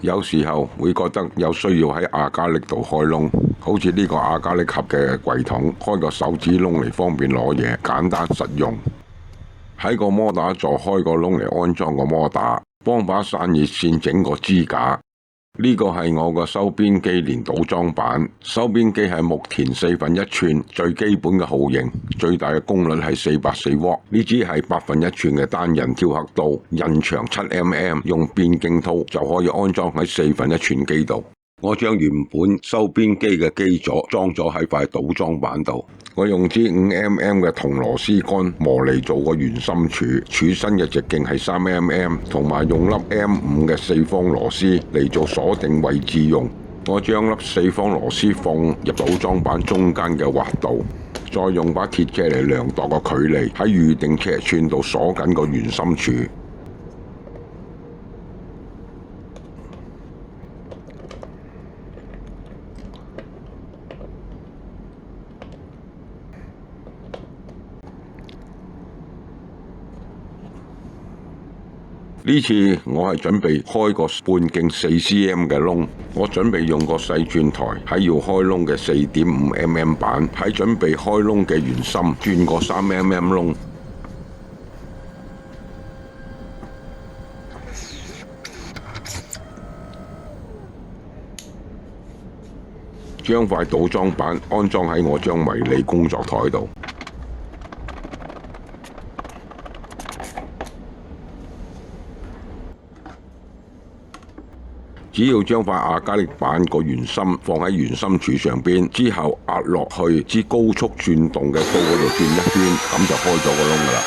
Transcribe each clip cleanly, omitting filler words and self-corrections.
有時候會覺得有需要喺亞加力度開窿，好似呢個亞加力盒嘅櫃筒，開個手指窿嚟方便攞嘢，簡單實用。喺個摩打座開個窿嚟安裝個摩打，幫把散熱線整個支架。呢個係我個收邊機連組裝板，收邊機係木田1/4寸，最基本嘅號型，最大嘅功率係404瓦。呢支係1/8寸嘅單人雕刻刀，刃長7mm，用變徑套就可以安裝喺1/4寸機度。我將原本收邊機嘅機座裝咗喺塊組裝板度，我用支5mm嘅銅螺絲桿磨嚟做個圓心柱，柱身嘅直徑係3mm，同埋用粒 M5嘅4方螺絲嚟做鎖定位置用。我將粒4方螺絲放入組裝板中間嘅滑道，再用把鐵尺嚟量度個距離，喺預定尺寸度鎖緊個圓心柱。呢次我係準備開個半徑4cm 嘅窿，我準備用個細轉台喺要開窿嘅4.5mm板，喺準備開窿嘅圓心轉個3mm窿，將塊組裝板安裝喺我張迷你工作台度。只要將塊亞加力板個圓心放喺圓心柱上邊，之後壓落去支高速轉動嘅刀嗰度轉一圈，咁就開咗個窿㗎啦。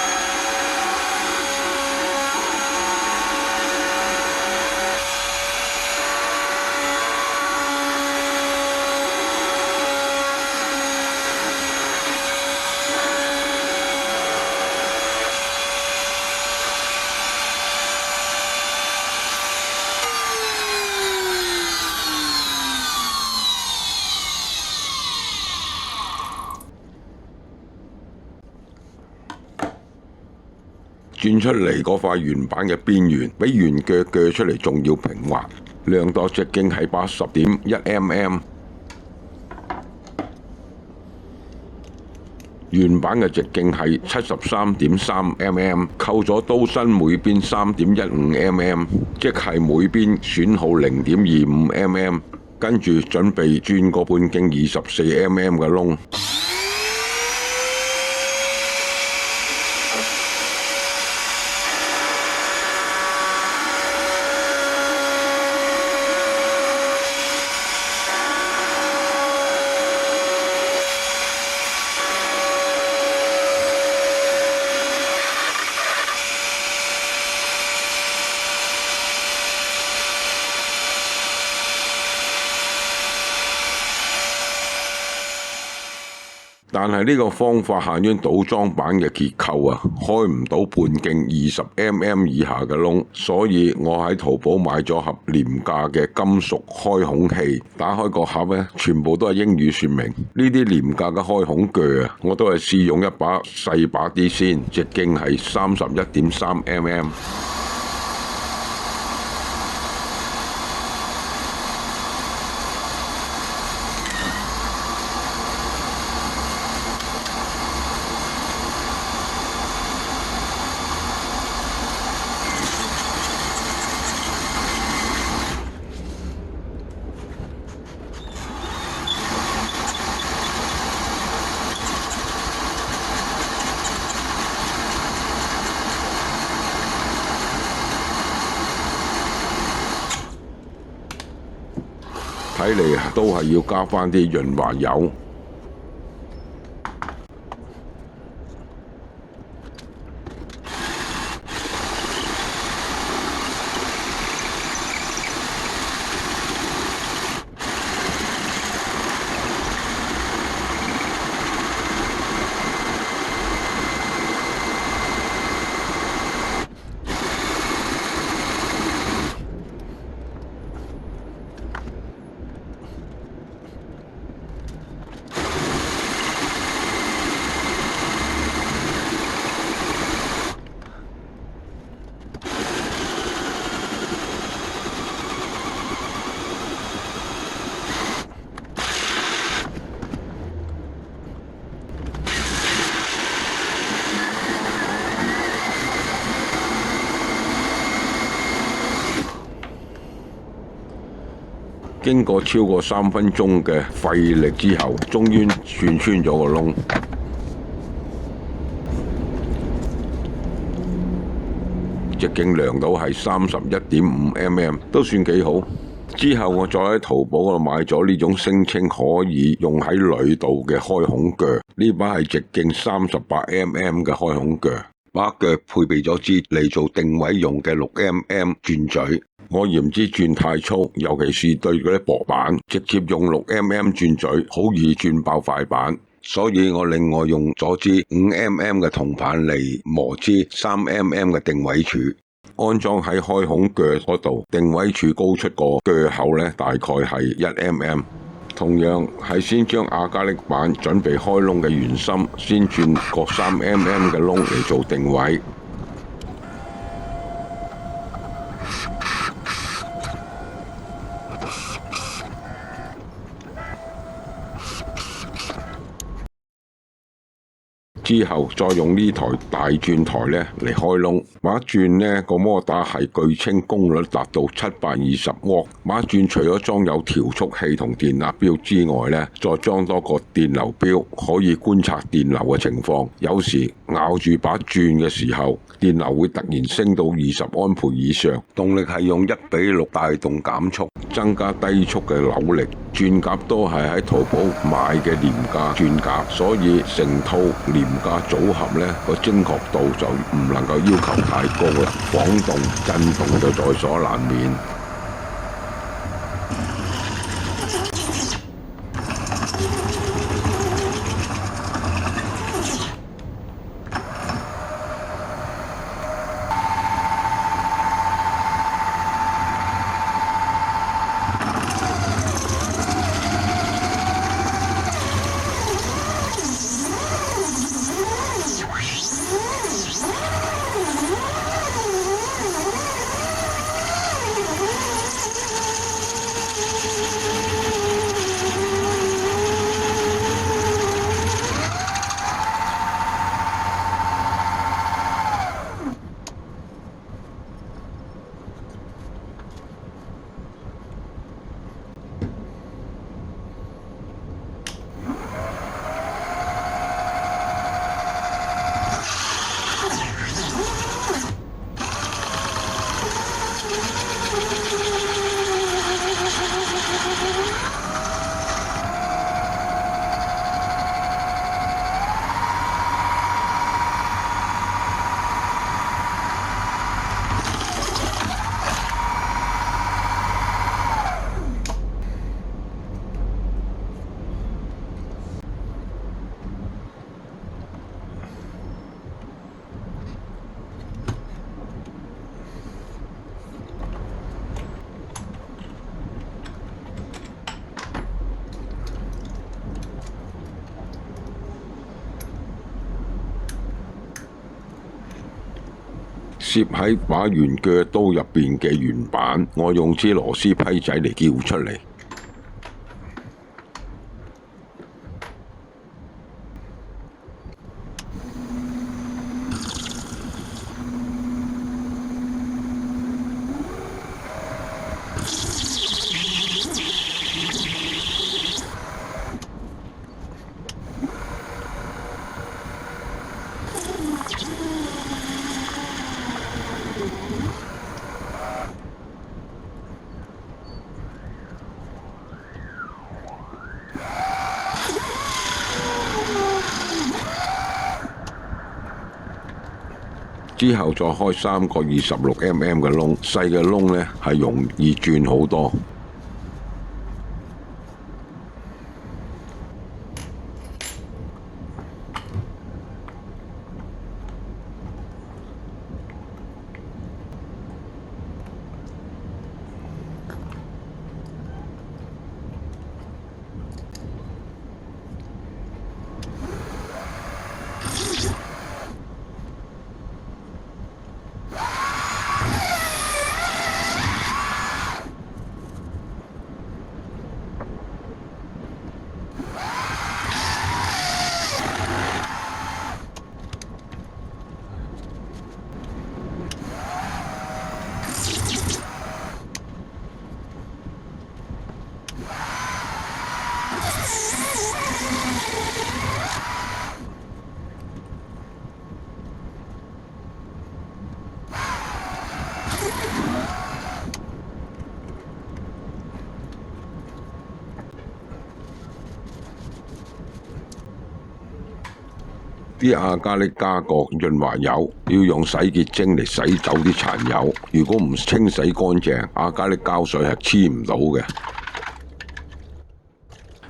轉出嚟嗰塊圓板嘅邊緣，比圓鋸鋸出嚟仲要平滑。量度直徑係80.1mm， 圓板嘅直徑係73.3mm， 扣咗刀身每邊3.15mm， 即係每邊損耗0.25mm。跟住準備轉個半徑24mm嘅窿。但係呢個方法限於組裝板嘅結構啊，開唔到半徑20mm 以下嘅窿，所以我喺淘寶買咗盒廉價嘅金屬開孔器。打開個盒呢，全部都係英語說明。呢啲廉價嘅開孔鋸啊，我都係試用一把細把啲先，直徑係31.3mm。睇嚟都係要加返啲潤滑油。經過超過3分鐘嘅費力之後，終於轉穿咗個窿。直徑量到係31.5mm，都算幾好。之後我再喺淘寶嗰度買咗呢種聲稱可以用喺鋁度嘅開孔鋸，呢把係直徑38mm嘅開孔鋸，把鋸配備咗支嚟做定位用嘅6mm轉嘴。我嫌支轉太粗，尤其是對嗰啲薄板，直接用6mm轉嘴好易轉爆塊板，所以我另外用咗支5mm嘅銅棒嚟磨支3mm嘅定位柱。安裝喺開孔鋸嗰度，定位柱高出個鋸口呢，大概係1mm。同樣係先將亞加力板準備開窿嘅圓心，先轉個3mm嘅窿嚟做定位。之後再用呢台大轉台呢嚟開窿，把轉呢個摩打係據稱功率達到720瓦。把轉除咗裝有調速器同電壓錶之外呢，再裝多個電流錶，可以觀察電流嘅情況。有時咬住把轉嘅時候，電流會突然升到20安培以上。動力係用1:6帶動減速，增加低速嘅扭力。轉夾都係喺淘寶買嘅廉價轉夾，所以成套廉價組合呢個精確度就唔能夠要求太高啦，晃動震動就在所難免。攝喺把圓鋸刀入邊嘅圓板，我用支螺絲批仔嚟撬出嚟。之後再開3個26mm嘅窿，細嘅窿呢係容易轉好多。啲亞加力加個潤滑油要用洗潔精嚟洗走啲殘油，如果唔清洗乾淨，亞加力膠水係黐唔到嘅。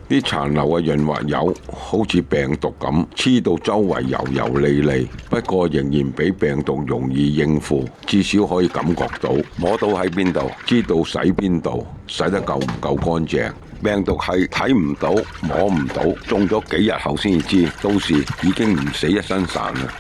啲殘留嘅潤滑油好似病毒咁黐到周圍油油膩膩，不過仍然比病毒容易應付，至少可以感覺到摸到喺邊度，知道洗邊度，洗得夠唔夠乾淨。病毒係睇唔到摸唔到，中咗幾日後先至知，到時已經唔死一身潺啦。